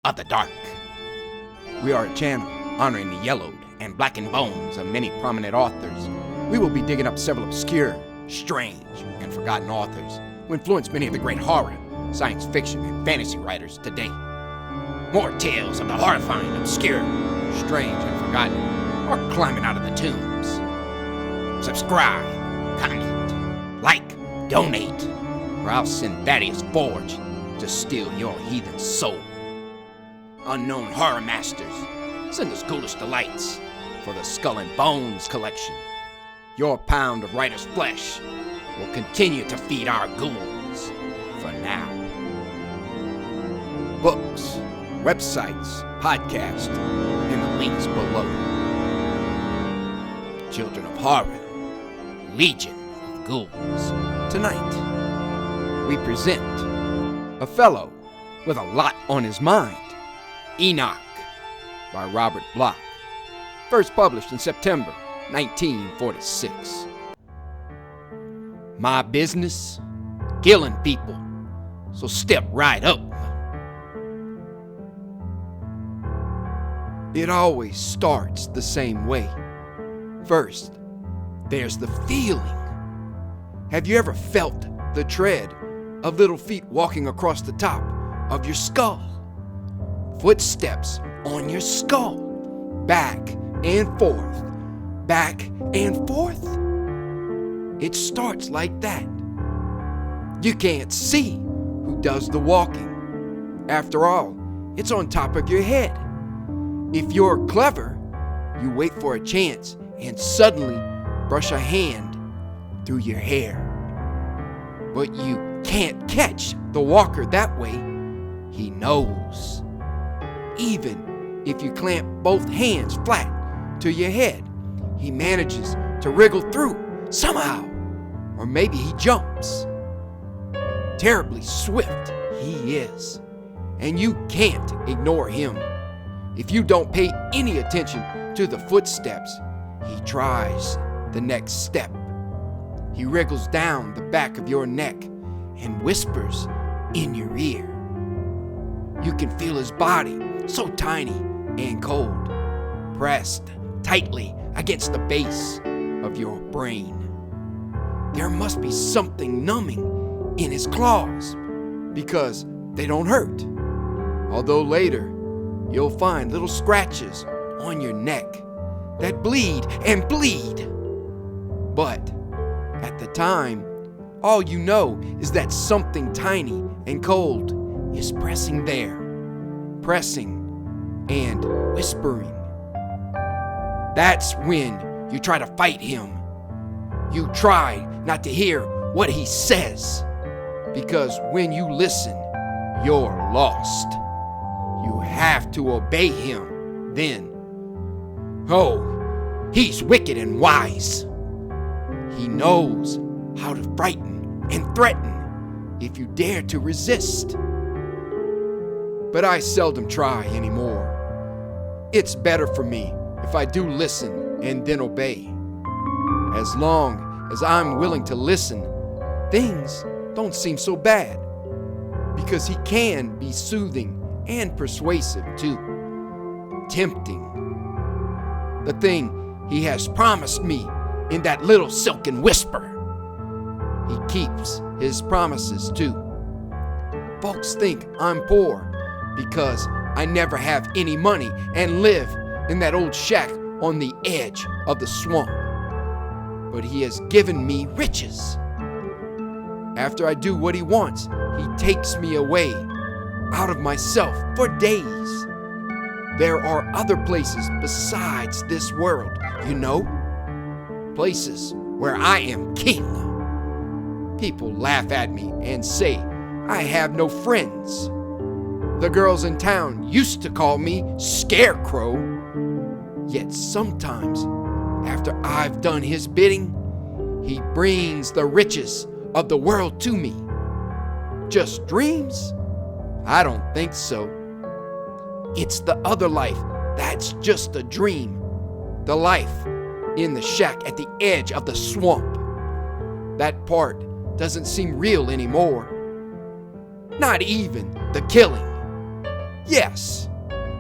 of the Dark. We are a channel honoring the yellowed and blackened bones of many prominent authors. We will be digging up several obscure, strange, and forgotten authors who influenced many of the great horror, science fiction, and fantasy writers today. More tales of the horrifying, obscure, strange, and forgotten are climbing out of the tombs. Subscribe, comment, like, donate, or I'll send Thaddeus Forge to steal your heathen soul. Unknown horror masters, send us ghoulish delights for the Skull and Bones collection. Your pound of writer's flesh will continue to feed our ghouls for now. Books, websites, podcasts, and the links below. Children of Horror, Legion of Ghouls. Tonight, we present a fellow with a lot on his mind, Enoch by Robert Bloch, first published in September 1946. My business? Killing people, so step right up. It always starts the same way. First, there's the feeling. Have you ever felt the tread of little feet walking across the top of your skull? Footsteps on your skull, back and forth, back and forth. It starts like that. You can't see who does the walking. After all, it's on top of your head. If you're clever, you wait for a chance and suddenly brush a hand through your hair. But you can't catch the walker that way. He knows. Even if you clamp both hands flat to your head, he manages to wriggle through somehow. Or maybe he jumps. Terribly swift he is, and you can't ignore him. If you don't pay any attention to the footsteps, he tries the next step. He wriggles down the back of your neck and whispers in your ear. You can feel his body, so tiny and cold, pressed tightly against the base of your brain. There must be something numbing in his claws, because they don't hurt. Although later, you'll find little scratches on your neck that bleed and bleed. But at the time, all you know is that something tiny and cold is pressing there, pressing and whispering. That's when you try to fight him. You try not to hear what he says, because when you listen, you're lost. You have to obey him then. Oh, he's wicked and wise. He knows how to frighten and threaten if you dare to resist. But I seldom try anymore. It's better for me if I do listen and then obey. As long as I'm willing to listen, things don't seem so bad, because he can be soothing and persuasive too, tempting. The thing he has promised me in that little silken whisper. He keeps his promises too. Folks think I'm poor because I never have any money and live in that old shack on the edge of the swamp. But he has given me riches. After I do what he wants, he takes me away out of myself for days. There are other places besides this world, you know? Places where I am king. People laugh at me and say I have no friends. The girls in town used to call me Scarecrow. Yet sometimes, after I've done his bidding, he brings the riches of the world to me. Just dreams? I don't think so. It's the other life that's just a dream. The life in the shack at the edge of the swamp. That part doesn't seem real anymore. Not even the killing. Yes,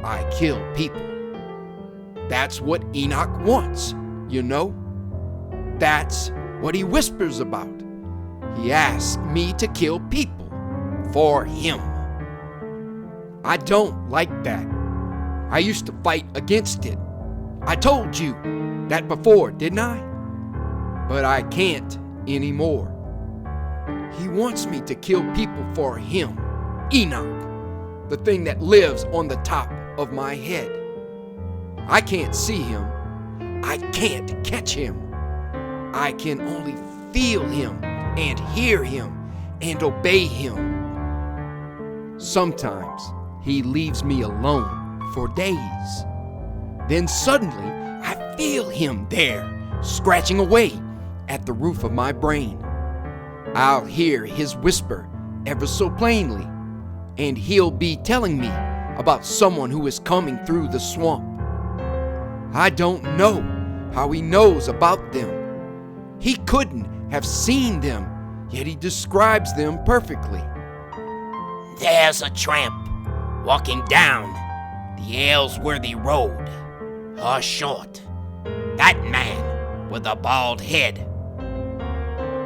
I kill people. That's what Enoch wants, you know? That's what he whispers about. He asks me to kill people for him. I don't like that. I used to fight against it. I told you that before, didn't I? But I can't anymore. He wants me to kill people for him, Enoch, the thing that lives on the top of my head. I can't see him. I can't catch him. I can only feel him and hear him and obey him. Sometimes he leaves me alone for days. Then suddenly I feel him there, scratching away at the roof of my brain. I'll hear his whisper ever so plainly, and he'll be telling me about someone who is coming through the swamp. I don't know how he knows about them. He couldn't have seen them, yet he describes them perfectly. There's a tramp walking down the Aylesworthy Road. A short, that man with a bald head.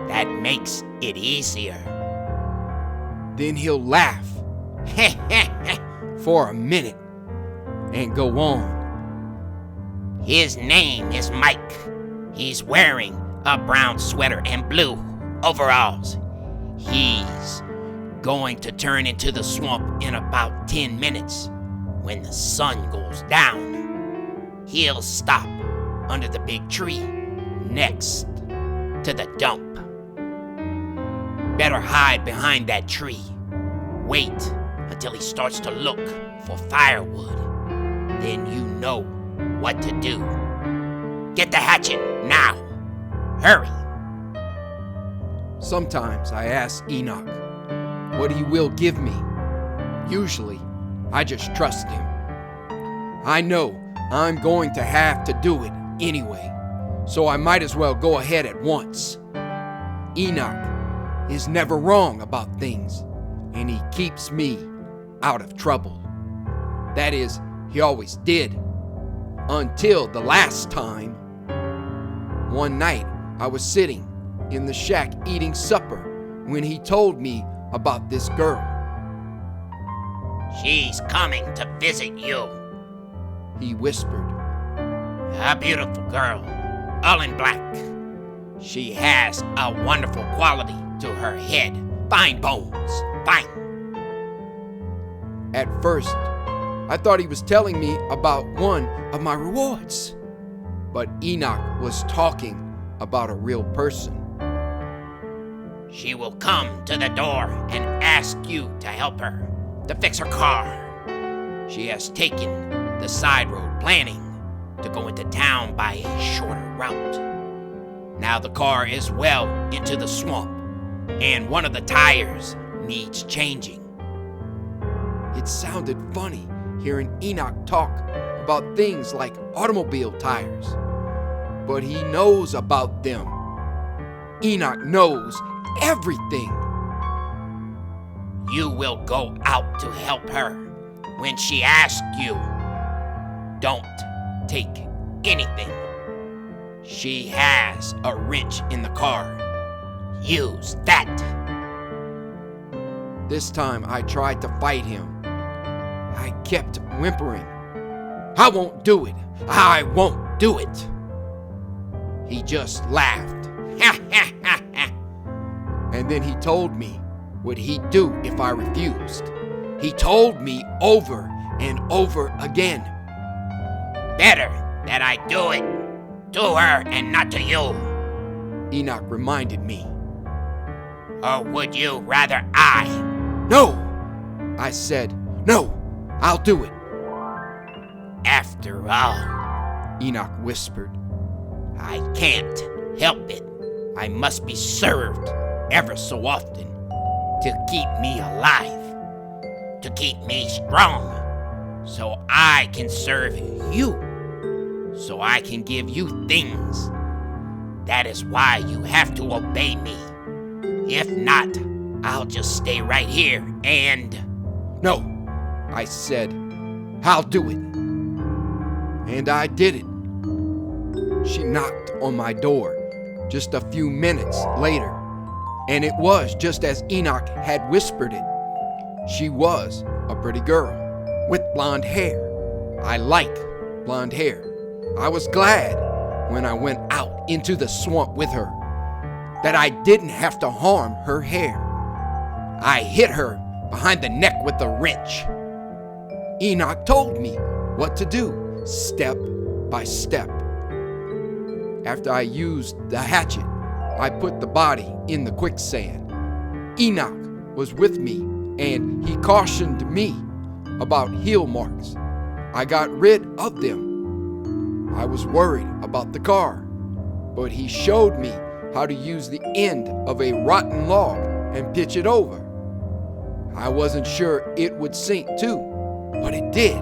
That makes it easier. Then he'll laugh for a minute and go on. His name is Mike. He's wearing a brown sweater and blue overalls. He's going to turn into the swamp in about 10 minutes. When the sun goes down, he'll stop under the big tree next to the dump. Better hide behind that tree. Wait until he starts to look for firewood. Then you know what to do. Get the hatchet now. Hurry. Sometimes I ask Enoch what he will give me. Usually, I just trust him. I know I'm going to have to do it anyway, so I might as well go ahead at once. Enoch is never wrong about things, and he keeps me out of trouble. That is, he always did, until the last time. One night, I was sitting in the shack eating supper when he told me about this girl. She's coming to visit you, he whispered. A beautiful girl, all in black. She has a wonderful quality to her head. Fine bones, fine. At first, I thought he was telling me about one of my rewards. But Enoch was talking about a real person. She will come to the door and ask you to help her to fix her car. She has taken the side road, planning to go into town by a shorter route. Now the car is well into the swamp, and one of the tires needs changing. It sounded funny hearing Enoch talk about things like automobile tires, but he knows about them. Enoch knows everything. You will go out to help her. When she asks you, don't take anything. She has a wrench in the car. Use that. This time I tried to fight him. I kept whimpering. I won't do it. I won't do it. He just laughed. And then he told me what he'd do if I refused. He told me over and over again. Better that I do it to her and not to you. Enoch reminded me. Or would you rather I? No, I said. No, I'll do it. After all, Enoch whispered. I can't help it. I must be served ever so often to keep me alive, to keep me strong, so I can serve you, so I can give you things. That is why you have to obey me. If not, I'll just stay right here and... No, I said, "I'll do it." And I did it. She knocked on my door just a few minutes later, and it was just as Enoch had whispered it. She was a pretty girl with blonde hair. I like blonde hair. I was glad when I went out into the swamp with her that I didn't have to harm her hair. I hit her behind the neck with a wrench. Enoch told me what to do, step by step. After I used the hatchet, I put the body in the quicksand. Enoch was with me, and he cautioned me about heel marks. I got rid of them. I was worried about the car, but he showed me how to use the end of a rotten log and pitch it over. I wasn't sure it would sink too, but it did,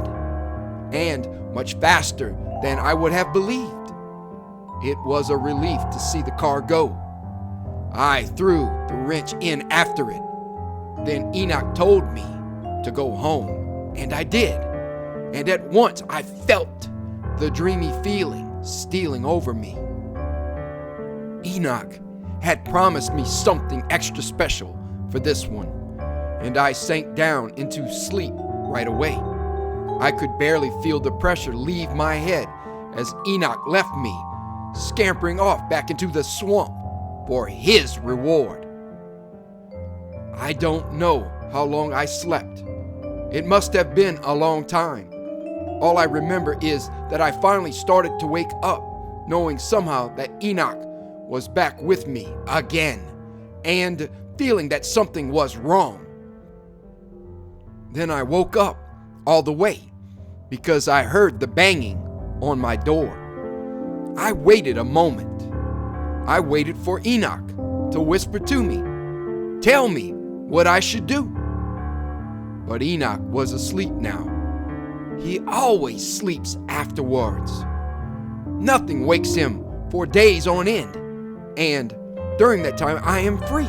and much faster than I would have believed. It was a relief to see the car go. I threw the wrench in after it. Then Enoch told me to go home, and I did. And at once I felt the dreamy feeling stealing over me. Enoch had promised me something extra special for this one, and I sank down into sleep right away. I could barely feel the pressure leave my head as Enoch left me, scampering off back into the swamp for his reward. I don't know how long I slept. It must have been a long time. All I remember is that I finally started to wake up, knowing somehow that Enoch was back with me again, and feeling that something was wrong. Then I woke up all the way because I heard the banging on my door. I waited a moment. I waited for Enoch to whisper to me, tell me what I should do. But Enoch was asleep now. He always sleeps afterwards. Nothing wakes him for days on end, and during that time I am free.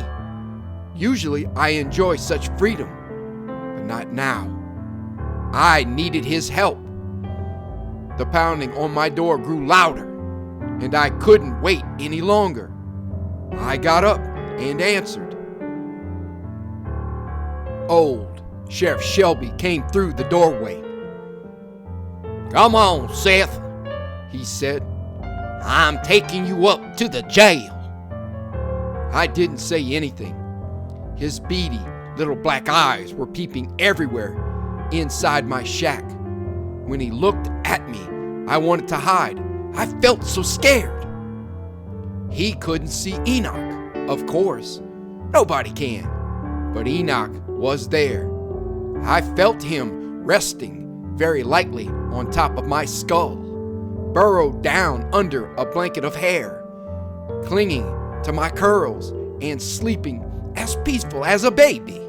Usually I enjoy such freedom, but not now. I needed his help. The pounding on my door grew louder, and I couldn't wait any longer. I got up and answered. Old Sheriff Shelby came through the doorway. "Come on, Seth," he said. "I'm taking you up to the jail." I didn't say anything. His beady little black eyes were peeping everywhere inside my shack. When he looked at me, I wanted to hide. I felt so scared. He couldn't see Enoch, of course. Nobody can. But Enoch was there. I felt him resting very lightly on top of my skull, burrowed down under a blanket of hair, clinging to my curls and sleeping as peaceful as a baby.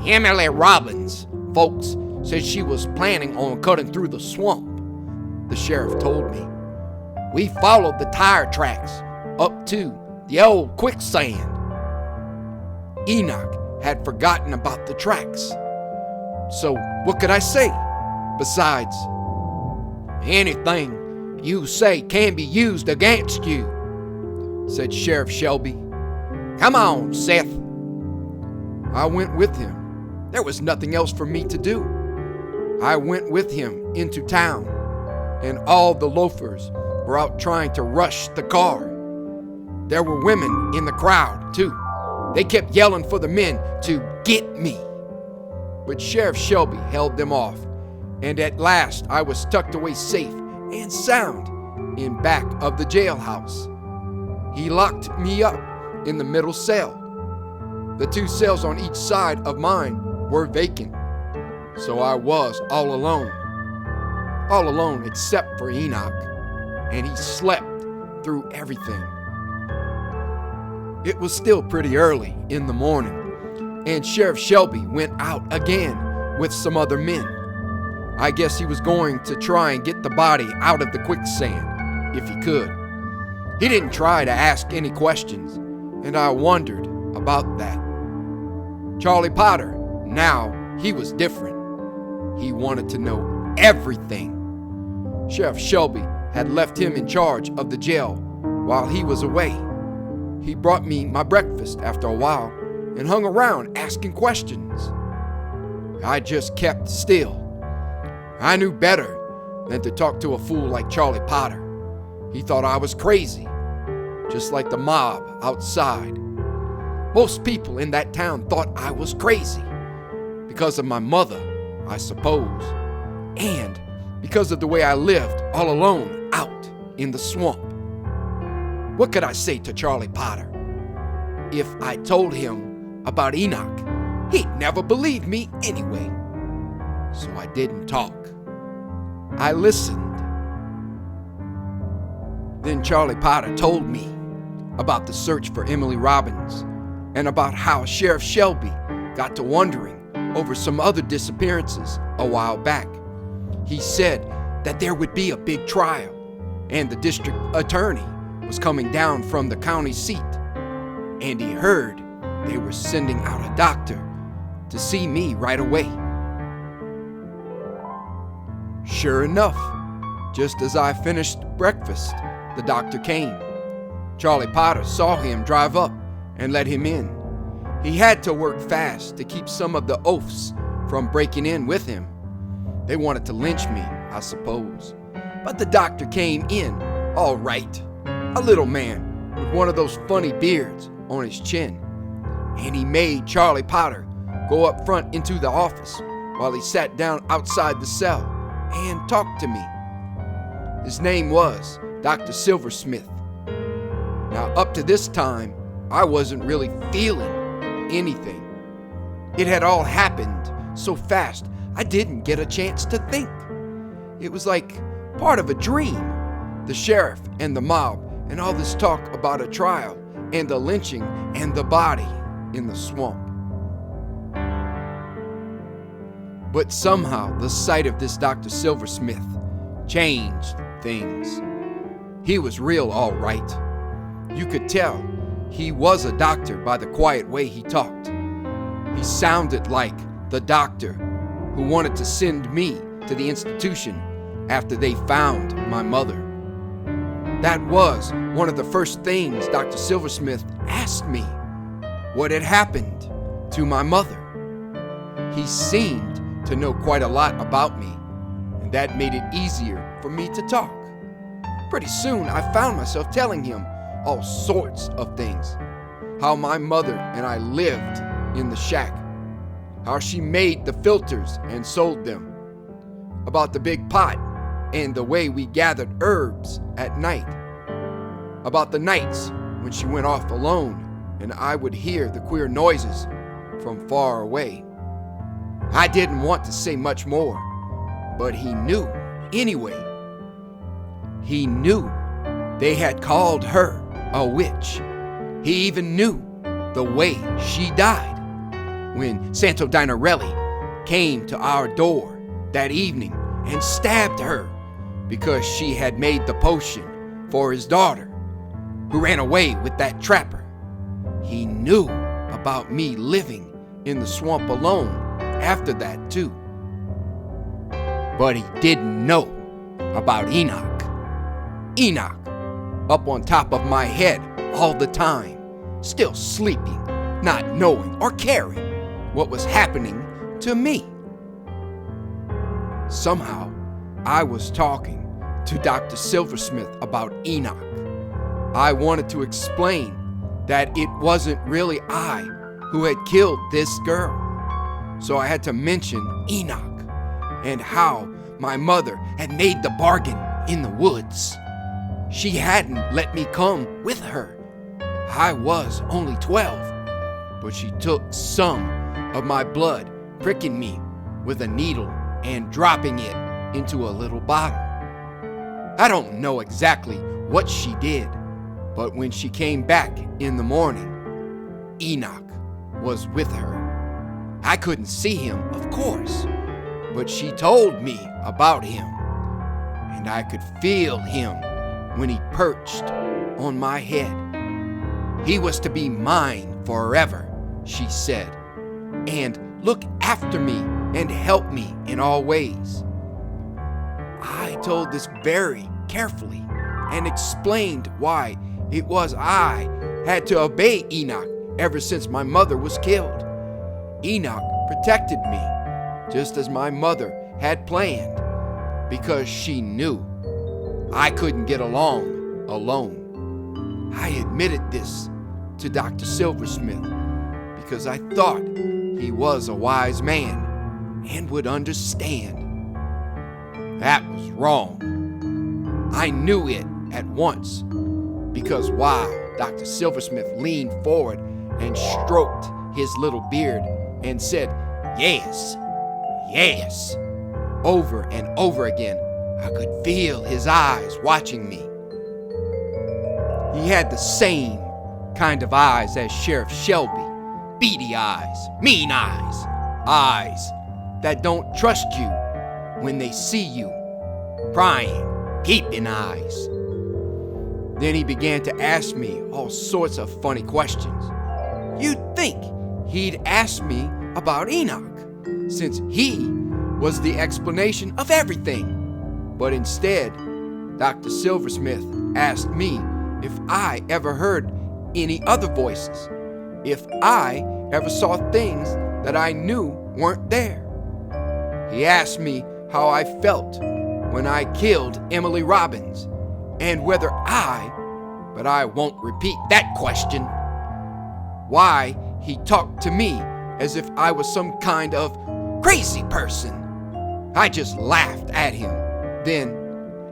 Emily Robbins, folks, said she was planning on cutting through the swamp, the sheriff told me. We followed the tire tracks up to the old quicksand. Enoch had forgotten about the tracks. So what could I say? Besides, anything you say can be used against you, said Sheriff Shelby. Come on, Seth. I went with him. There was nothing else for me to do. I went with him into town, and all the loafers were out trying to rush the car. There were women in the crowd, too. They kept yelling for the men to get me. But Sheriff Shelby held them off, and at last I was tucked away safe and sound in back of the jailhouse. He locked me up in the middle cell. The 2 cells on each side of mine were vacant, so I was all alone except for Enoch, and he slept through everything. It was still pretty early in the morning, and Sheriff Shelby went out again with some other men. I guess he was going to try and get the body out of the quicksand if he could. He didn't try to ask any questions, and I wondered about that. Charlie Potter now He was different. He wanted to know everything. Sheriff Shelby had left him in charge of the jail while he was away. He brought me my breakfast after a while and hung around asking questions. I just kept still. I knew better than to talk to a fool like Charlie Potter. He thought I was crazy, just like the mob outside. Most people in that town thought I was crazy because of my mother, I suppose, and because of the way I lived all alone out in the swamp. What could I say to Charlie Potter? If I told him about Enoch, he'd never believe me anyway. So I didn't talk. I listened. Then Charlie Potter told me about the search for Emily Robbins and about how Sheriff Shelby got to wondering over some other disappearances a while back. He said that there would be a big trial and the district attorney was coming down from the county seat, and he heard they were sending out a doctor to see me right away. Sure enough, just as I finished breakfast, the doctor came. Charlie Potter saw him drive up and let him in. He had to work fast to keep some of the oafs from breaking in with him. They wanted to lynch me, I suppose. But the doctor came in all right, a little man with one of those funny beards on his chin. And he made Charlie Potter go up front into the office while he sat down outside the cell and talked to me. His name was Dr. Silversmith. Now, up to this time, I wasn't really feeling anything. It had all happened so fast, I didn't get a chance to think. It was like part of a dream. The sheriff and the mob and all this talk about a trial and the lynching and the body in the swamp. But somehow the sight of this Dr. Silversmith changed things. He was real all right. You could tell he was a doctor by the quiet way he talked. He sounded like the doctor who wanted to send me to the institution after they found my mother. That was one of the first things Dr. Silversmith asked me, what had happened to my mother. He seemed to know quite a lot about me, and that made it easier for me to talk. Pretty soon I found myself telling him all sorts of things. How my mother and I lived in the shack. How she made the filters and sold them. About the big pot and the way we gathered herbs at night. About the nights when she went off alone and I would hear the queer noises from far away. I didn't want to say much more, but he knew anyway. He knew they had called her a witch. He even knew the way she died when Santo Dinarelli came to our door that evening and stabbed her because she had made the potion for his daughter, who ran away with that trapper. He knew about me living in the swamp alone after that too. But he didn't know about Enoch. Enoch, up on top of my head all the time, still sleeping, not knowing or caring what was happening to me. Somehow, I was talking to Dr. Silversmith about Enoch. I wanted to explain that it wasn't really I who had killed this girl. So I had to mention Enoch and how my mother had made the bargain in the woods. She hadn't let me come with her. I was only 12, but she took some of my blood, pricking me with a needle and dropping it into a little bottle. I don't know exactly what she did, but when she came back in the morning, Enoch was with her. I couldn't see him, of course, but she told me about him, and I could feel him when he perched on my head. He was to be mine forever, she said, and look after me and help me in all ways. I told this very carefully and explained why it was I had to obey Enoch ever since my mother was killed. Enoch protected me, just as my mother had planned, because she knew I couldn't get along alone. I admitted this to Dr. Silversmith because I thought he was a wise man and would understand. That was wrong. I knew it at once because while Dr. Silversmith leaned forward and stroked his little beard and said, "Yes, yes," over and over again, I could feel his eyes watching me. He had the same kind of eyes as Sheriff Shelby. Beady eyes, mean eyes, eyes that don't trust you when they see you, prying, peeping eyes. Then he began to ask me all sorts of funny questions. You'd think he'd ask me about Enoch, since he was the explanation of everything. But instead, Dr. Silversmith asked me if I ever heard any other voices, if I ever saw things that I knew weren't there. He asked me how I felt when I killed Emily Robbins, and whether but I won't repeat that question, why he talked to me as if I was some kind of crazy person. I just laughed at him then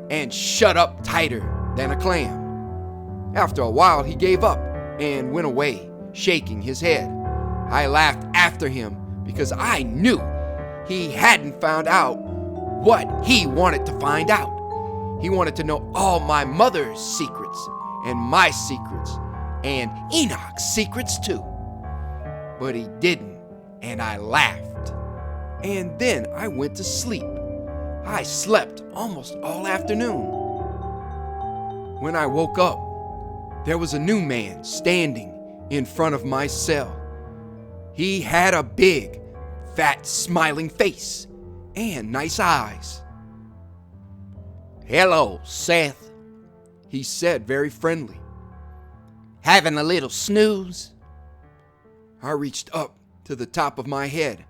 and shut up tighter than a clam. After a while, he gave up and went away, shaking his head. I laughed after him because I knew he hadn't found out what he wanted to find out. He wanted to know all my mother's secrets and my secrets and Enoch's secrets too. But he didn't, and I laughed. And then I went to sleep. I slept almost all afternoon. When I woke up, there was a new man standing in front of my cell. He had a big, fat, smiling face and nice eyes. "Hello, Seth," he said very friendly. "Having a little snooze?" I reached up to the top of my head.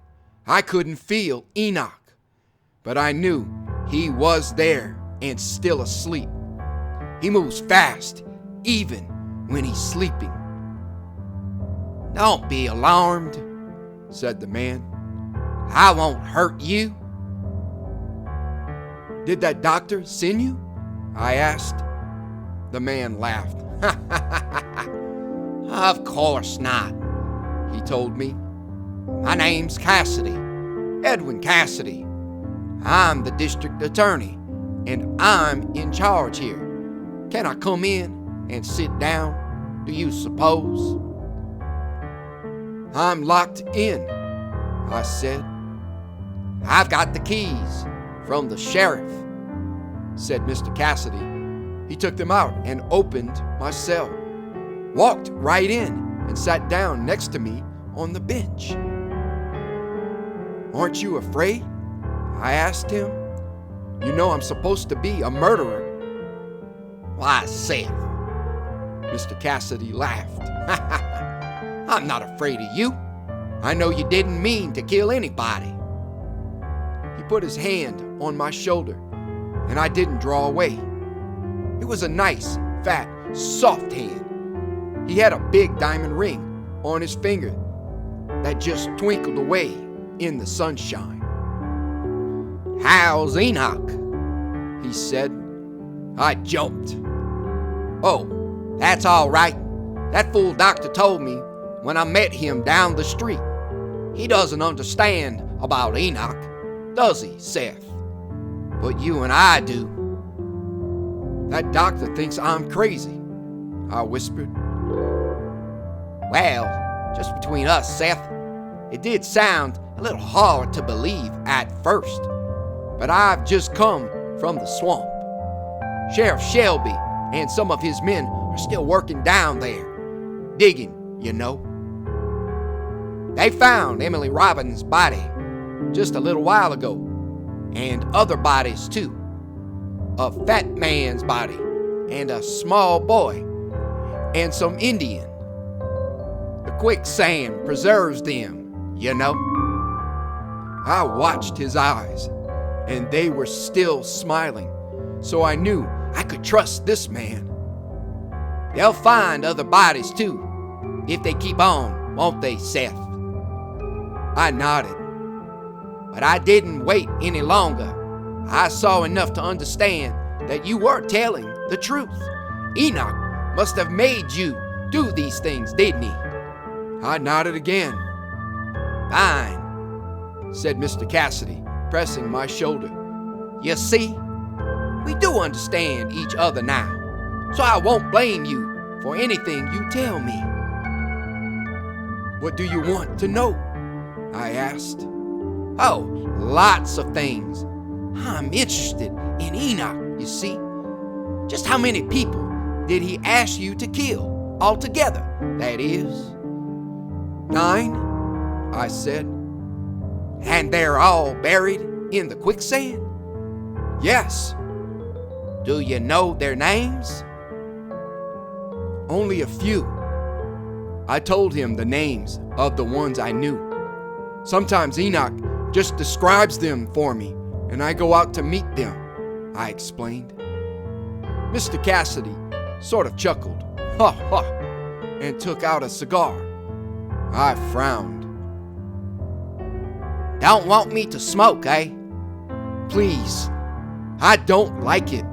I couldn't feel Enoch, but I knew he was there and still asleep. He moves fast, even when he's sleeping. "Don't be alarmed," said the man. "I won't hurt you." "Did that doctor send you?" I asked. The man laughed. "Of course not," he told me. "My name's Cassidy, Edwin Cassidy. I'm the district attorney, and I'm in charge here. Can I come in and sit down, do you suppose?" "I'm locked in," I said. "I've got the keys from the sheriff," said Mr. Cassidy. He took them out and opened my cell, walked right in and sat down next to me on the bench. "Aren't you afraid?" I asked him. "You know I'm supposed to be a murderer." "Why, Seth," Mr. Cassidy laughed. "I'm not afraid of you. I know you didn't mean to kill anybody." He put his hand on my shoulder, and I didn't draw away. It was a nice, fat, soft hand. He had a big diamond ring on his finger that just twinkled away in the sunshine. "How's Enoch?" he said. I jumped. "Oh, that's all right. That fool doctor told me when I met him down the street. He doesn't understand about Enoch, does he, Seth? But you and I do." "That doctor thinks I'm crazy," I whispered. "Well, just between us, Seth, it did sound a little hard to believe at first, but I've just come from the swamp. Sheriff Shelby and some of his men are still working down there, digging, you know." They found Emily Robbins' body just a little while ago, and other bodies too. A fat man's body, and a small boy, and some Indian. The quicksand preserves them, you know. I watched his eyes, and they were still smiling, so I knew I could trust this man. They'll find other bodies too, if they keep on, won't they, Seth? I nodded, but I didn't wait any longer. I saw enough to understand that you were telling the truth. Enoch must have made you do these things, didn't he? I nodded again. Fine, said Mr. Cassidy, pressing my shoulder. You see, we do understand each other now, so I won't blame you for anything you tell me. What do you want to know? I asked. Oh, lots of things. I'm interested in Enoch, you see. Just how many people did he ask you to kill altogether, that is? 9, I said. And they're all buried in the quicksand? Yes. Do you know their names? Only a few. I told him the names of the ones I knew. Sometimes Enoch just describes them for me, and I go out to meet them, I explained. Mr. Cassidy sort of chuckled, ha ha, and took out a cigar. I frowned. Don't want me to smoke, eh? Please, I don't like it.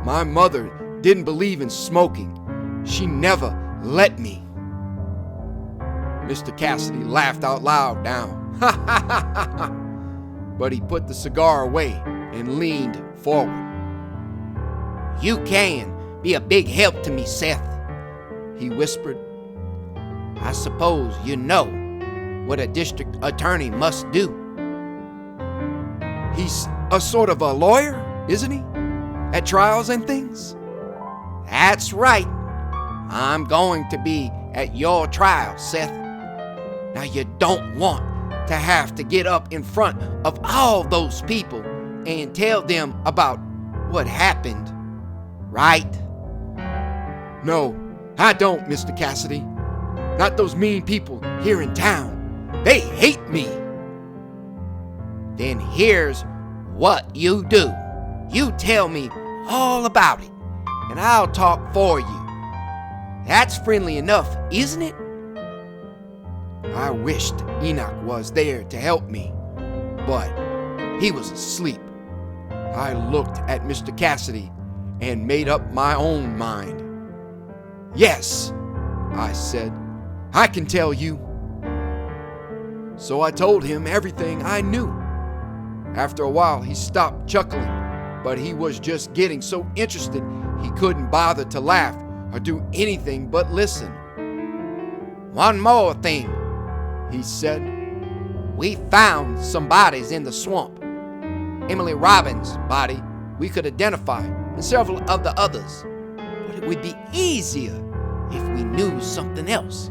My mother didn't believe in smoking. She never let me. Mr. Cassidy laughed out loud now. Ha ha ha ha ha. But he put the cigar away and leaned forward. You can be a big help to me, Seth, he whispered. I suppose you know what a district attorney must do. He's a sort of a lawyer, isn't he? At trials and things? That's right. I'm going to be at your trial, Seth. Now you don't want to have to get up in front of all those people and tell them about what happened, right? No, I don't, Mr. Cassidy. Not those mean people here in town. They hate me. Then here's what you do. You tell me all about it, and I'll talk for you. That's friendly enough, isn't it? I wished Enoch was there to help me, but he was asleep. I looked at Mr. Cassidy and made up my own mind. Yes, I said, I can tell you. So I told him everything I knew. After a while, he stopped chuckling, but he was just getting so interested he couldn't bother to laugh or do anything but listen. One more thing, he said. We found some bodies in the swamp. Emily Robbins' body we could identify, and several of the others. But it would be easier if we knew something else.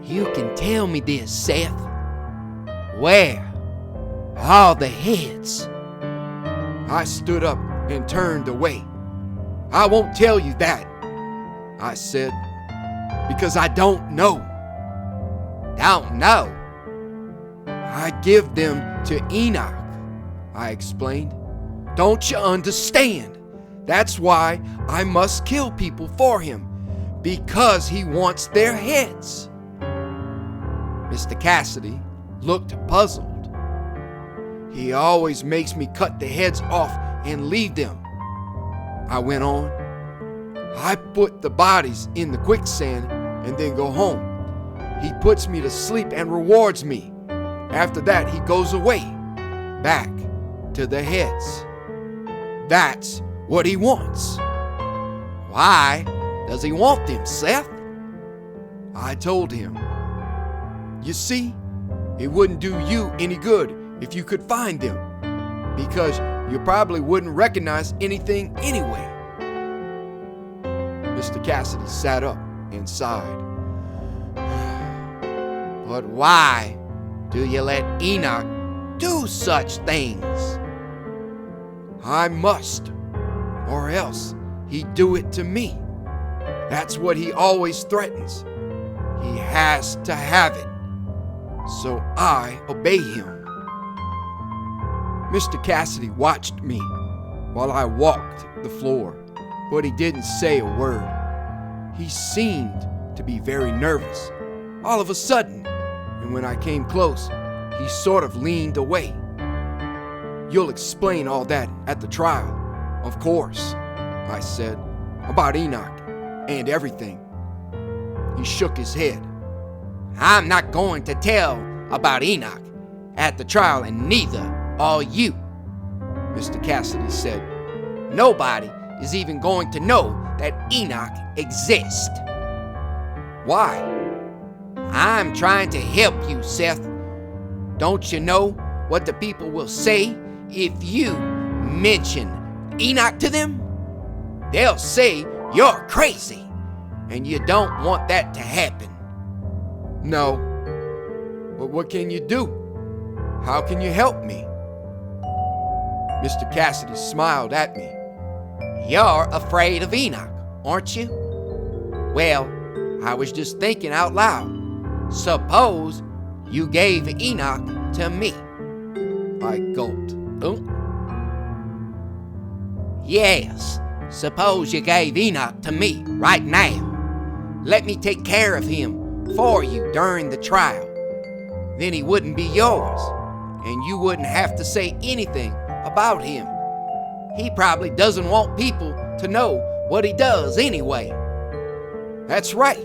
You can tell me this, Seth. Where are the heads? I stood up and turned away. I won't tell you that, I said, because I don't know. Don't know? I give them to Enoch, I explained. Don't you understand? That's why I must kill people for him, because he wants their heads. Mr. Cassidy looked puzzled. He always makes me cut the heads off and leave them, I went on. I put the bodies in the quicksand and then go home. He puts me to sleep and rewards me. After that, he goes away, back to the heads. That's what he wants. Why does he want them, Seth? I told him. You see, it wouldn't do you any good if you could find them, because you probably wouldn't recognize anything anyway. Mr. Cassidy sat up and sighed. But why do you let Enoch do such things? I must, or else he'd do it to me. That's what he always threatens. He has to have it. So I obey him. Mr. Cassidy watched me while I walked the floor, but he didn't say a word. He seemed to be very nervous all of a sudden, and when I came close, he sort of leaned away. You'll explain all that at the trial, of course, I said, about Enoch and everything. He shook his head. I'm not going to tell about Enoch at the trial, and neither are you, Mr. Cassidy said. Nobody is even going to know that Enoch exists. Why? I'm trying to help you, Seth. Don't you know what the people will say if you mention Enoch to them? They'll say you're crazy, and you don't want that to happen. No. But what can you do? How can you help me? Mr. Cassidy smiled at me. You're afraid of Enoch, aren't you? Well, I was just thinking out loud. Suppose you gave Enoch to me. I gulped. Yes, suppose you gave Enoch to me right now. Let me take care of him for you during the trial. Then he wouldn't be yours, and you wouldn't have to say anything about him. He probably doesn't want people to know what he does anyway. That's right,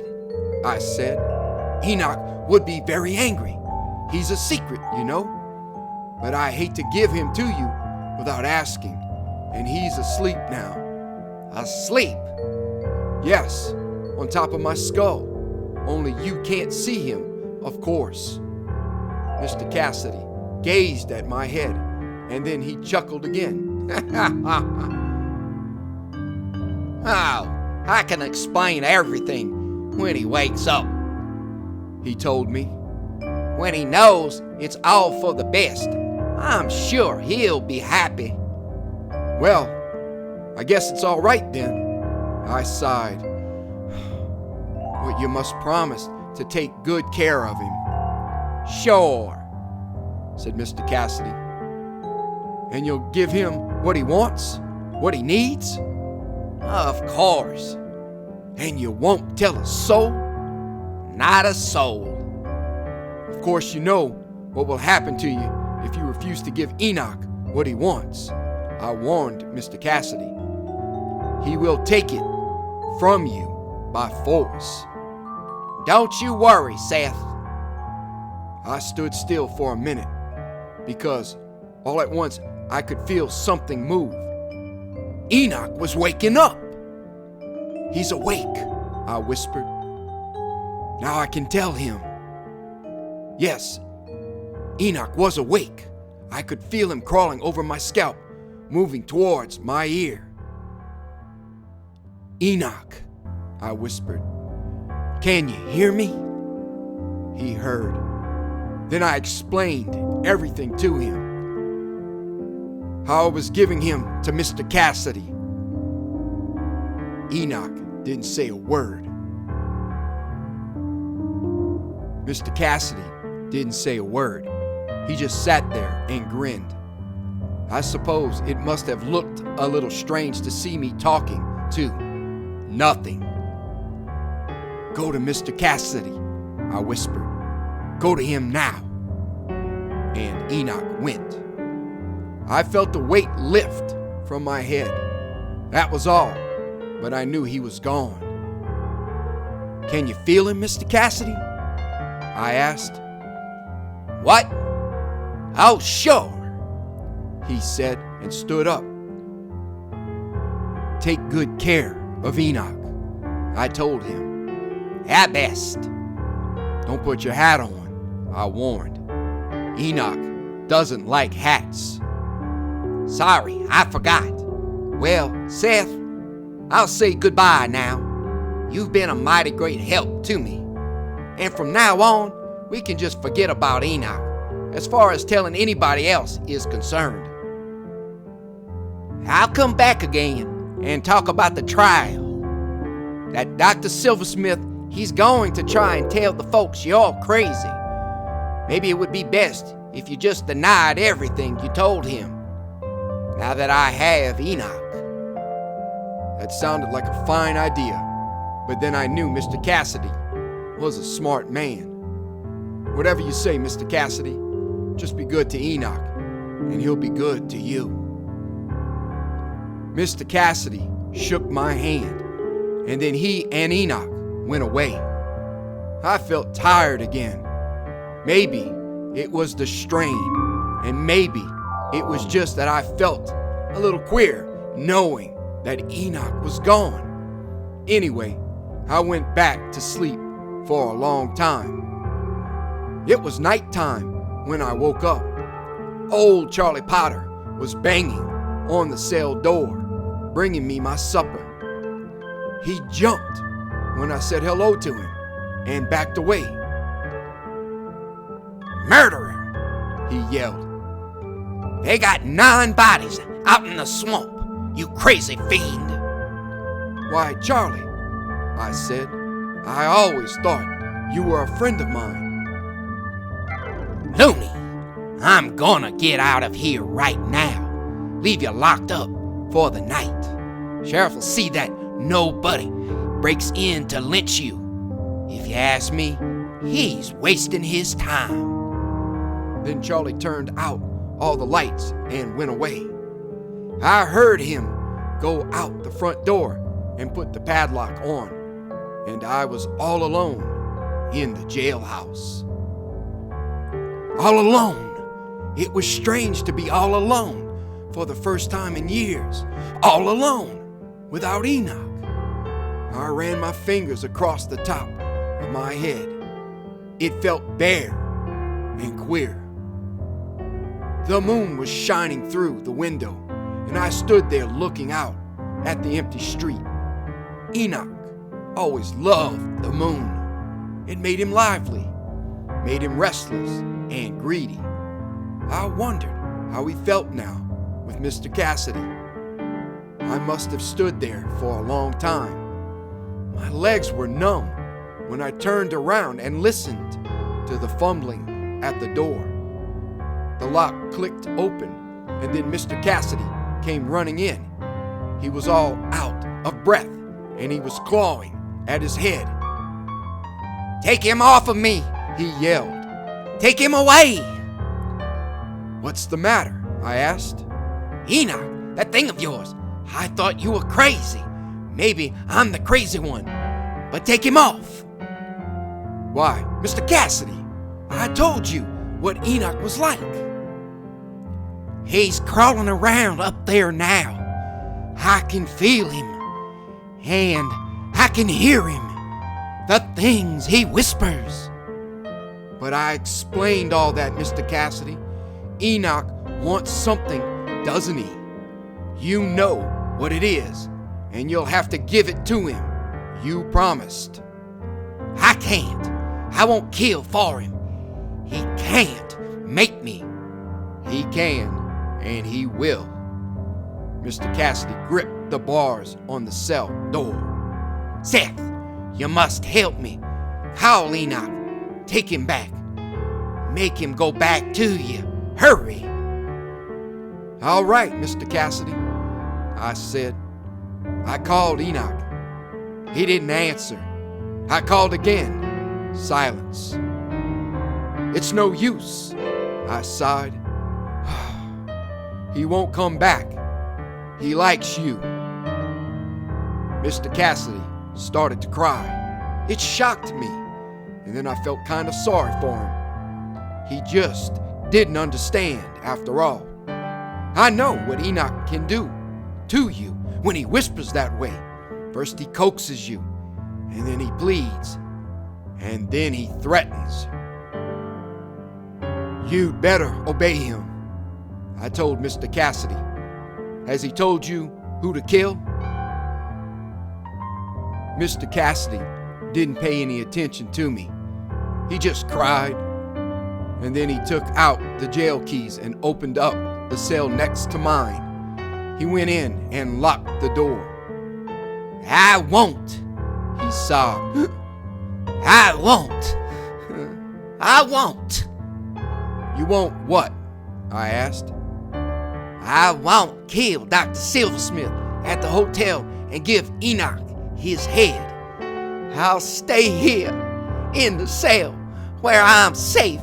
I said. Enoch would be very angry. He's a secret, you know. But I hate to give him to you without asking, and he's asleep now. Asleep? Yes, on top of my skull. Only you can't see him, of course. Mr. Cassidy gazed at my head, and then he chuckled again. Oh, I can explain everything when he wakes up, he told me. When he knows it's all for the best, I'm sure he'll be happy. Well, I guess it's all right then, I sighed. But you must promise to take good care of him. Sure, said Mr. Cassidy. And you'll give him what he wants? What he needs? Of course. And you won't tell a soul? Not a soul. Of course you know what will happen to you if you refuse to give Enoch what he wants, I warned Mr. Cassidy. He will take it from you by force. Don't you worry, Seth. I stood still for a minute because all at once I could feel something move. Enoch was waking up. He's awake, I whispered. Now I can tell him. Yes, Enoch was awake. I could feel him crawling over my scalp, moving towards my ear. Enoch, I whispered. Can you hear me? He heard. Then I explained everything to him. How I was giving him to Mr. Cassidy. Enoch didn't say a word. Mr. Cassidy didn't say a word. He just sat there and grinned. I suppose it must have looked a little strange to see me talking to nothing. Go to Mr. Cassidy, I whispered. Go to him now. And Enoch went. I felt the weight lift from my head. That was all, but I knew he was gone. Can you feel him, Mr. Cassidy? I asked. What? Oh, sure, he said and stood up. Take good care of Enoch, I told him. At best. Don't put your hat on, I warned. Enoch doesn't like hats. Sorry, I forgot. Well, Seth, I'll say goodbye now. You've been a mighty great help to me. And from now on, we can just forget about Enoch as far as telling anybody else is concerned. I'll come back again and talk about the trial. That Dr. Silversmith, he's going to try and tell the folks you're crazy. Maybe it would be best if you just denied everything you told him. Now that I have Enoch. That sounded like a fine idea, but then I knew Mr. Cassidy was a smart man. Whatever you say, Mr. Cassidy, just be good to Enoch, and he'll be good to you. Mr. Cassidy shook my hand, and then he and Enoch went away. I felt tired again. Maybe it was the strain, and maybe it was just that I felt a little queer knowing that Enoch was gone. Anyway, I went back to sleep for a long time. It was nighttime when I woke up. Old Charlie Potter was banging on the cell door, bringing me my supper. He jumped when I said hello to him and backed away. Murderer, he yelled. They got 9 bodies out in the swamp, you crazy fiend. Why, Charlie, I said, I always thought you were a friend of mine. Looney, I'm gonna get out of here right now. Leave you locked up for the night. Sheriff will see that nobody breaks in to lynch you. If you ask me, he's wasting his time. Then Charlie turned out all the lights and went away. I heard him go out the front door and put the padlock on, and I was all alone in the jailhouse. All alone. It was strange to be all alone for the first time in years. All alone without Enoch. I ran my fingers across the top of my head. It felt bare and queer. The moon was shining through the window, and I stood there looking out at the empty street. Enoch always loved the moon. It made him lively, made him restless and greedy. I wondered how he felt now with Mr. Cassidy. I must have stood there for a long time. My legs were numb when I turned around and listened to the fumbling at the door. The lock clicked open, and then Mr. Cassidy came running in. He was all out of breath, and he was clawing at his head. Take him off of me, he yelled. Take him away. What's the matter? I asked. Enoch, that thing of yours. I thought you were crazy. Maybe I'm the crazy one. But take him off. Why, Mr. Cassidy, I told you what Enoch was like. He's crawling around up there now. I can feel him. And I can hear him. The things he whispers. But I explained all that, Mr. Cassidy. Enoch wants something, doesn't he? You know what it is, and you'll have to give it to him. You promised. I can't. I won't kill for him. He can't make me. He can, and he will. Mr. Cassidy gripped the bars on the cell door. Seth, you must help me. Call Enoch. Take him back. Make him go back to you. Hurry. All right, Mr. Cassidy, I said. I called Enoch. He didn't answer. I called again. Silence. It's no use, I sighed. He won't come back. He likes you. Mr. Cassidy started to cry. It shocked me, and then I felt kind of sorry for him. He just didn't understand after all. I know what Enoch can do to you when he whispers that way. First he coaxes you, and then he pleads, and then he threatens. You'd better obey him, I told Mr. Cassidy. Has he told you who to kill? Mr. Cassidy didn't pay any attention to me. He just cried. And then he took out the jail keys and opened up the cell next to mine. He went in and locked the door. "I won't," he sobbed. "I won't. I won't." You won't what? I asked. "I won't kill Dr. Silversmith at the hotel and give Enoch his head. I'll stay here in the cell where I'm safe.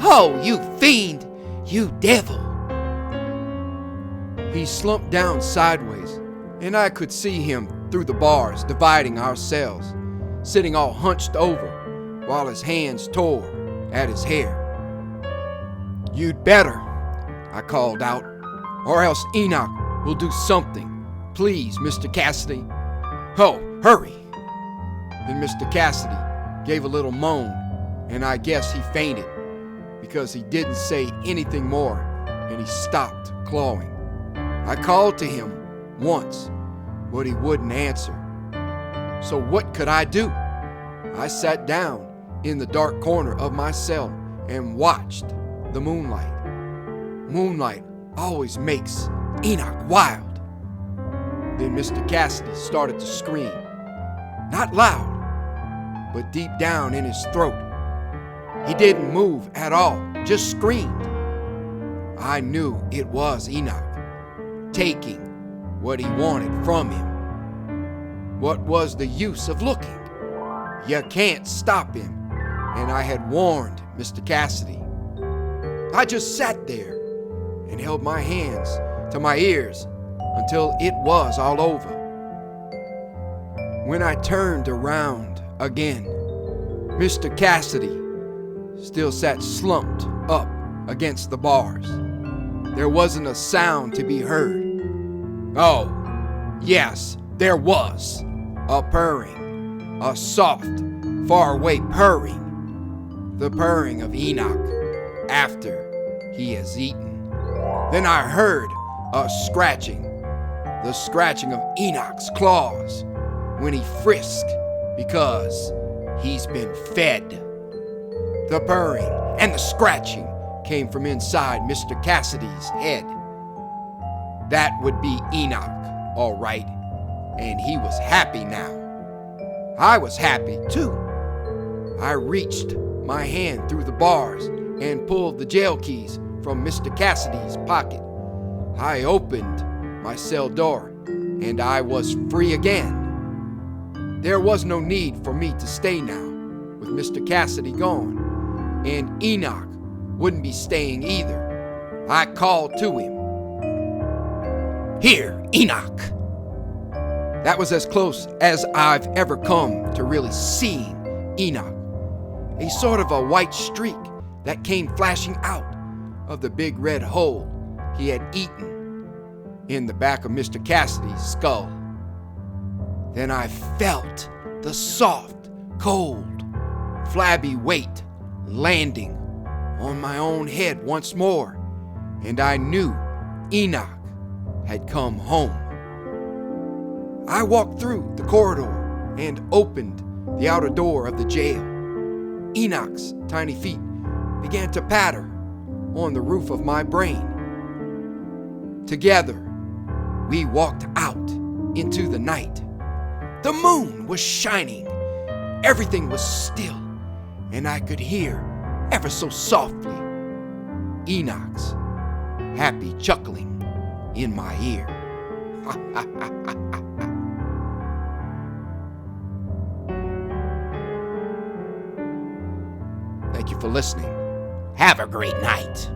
Oh, you fiend, you devil." He slumped down sideways, and I could see him through the bars dividing our cells, sitting all hunched over while his hands tore at his hair. "You'd better," I called out, "or else Enoch will do something. Please, Mr. Cassidy. Oh, hurry." Then Mr. Cassidy gave a little moan, and I guess he fainted because he didn't say anything more, and he stopped clawing. I called to him once, but he wouldn't answer. So what could I do? I sat down in the dark corner of my cell and watched the moonlight. Moonlight always makes Enoch wild. Then Mr. Cassidy started to scream. Not loud, but deep down in his throat. He didn't move at all, just screamed. I knew it was Enoch, taking what he wanted from him. What was the use of looking? You can't stop him, and I had warned Mr. Cassidy. I just sat there and held my hands to my ears until it was all over. When I turned around again, Mr. Cassidy still sat slumped up against the bars. There wasn't a sound to be heard. Oh, yes, there was. A purring, a soft, faraway purring. The purring of Enoch after he has eaten. Then I heard a scratching, the scratching of Enoch's claws when he frisked because he's been fed. The purring and the scratching came from inside Mr. Cassidy's head. That would be Enoch, all right, and he was happy now. I was happy too. I reached my hand through the bars and pulled the jail keys from Mr. Cassidy's pocket. I opened my cell door and I was free again. There was no need for me to stay now with Mr. Cassidy gone, and Enoch wouldn't be staying either. I called to him. "Here, Enoch." That was as close as I've ever come to really seeing Enoch. A sort of a white streak that came flashing out of the big red hole he had eaten in the back of Mr. Cassidy's skull. Then I felt the soft, cold, flabby weight landing on my own head once more, and I knew Enoch had come home. I walked through the corridor and opened the outer door of the jail. Enoch's tiny feet began to patter on the roof of my brain. Together, we walked out into the night. The moon was shining. Everything was still, and I could hear, ever so softly, Enoch's happy chuckling in my ear. Thank you for listening. Have a great night.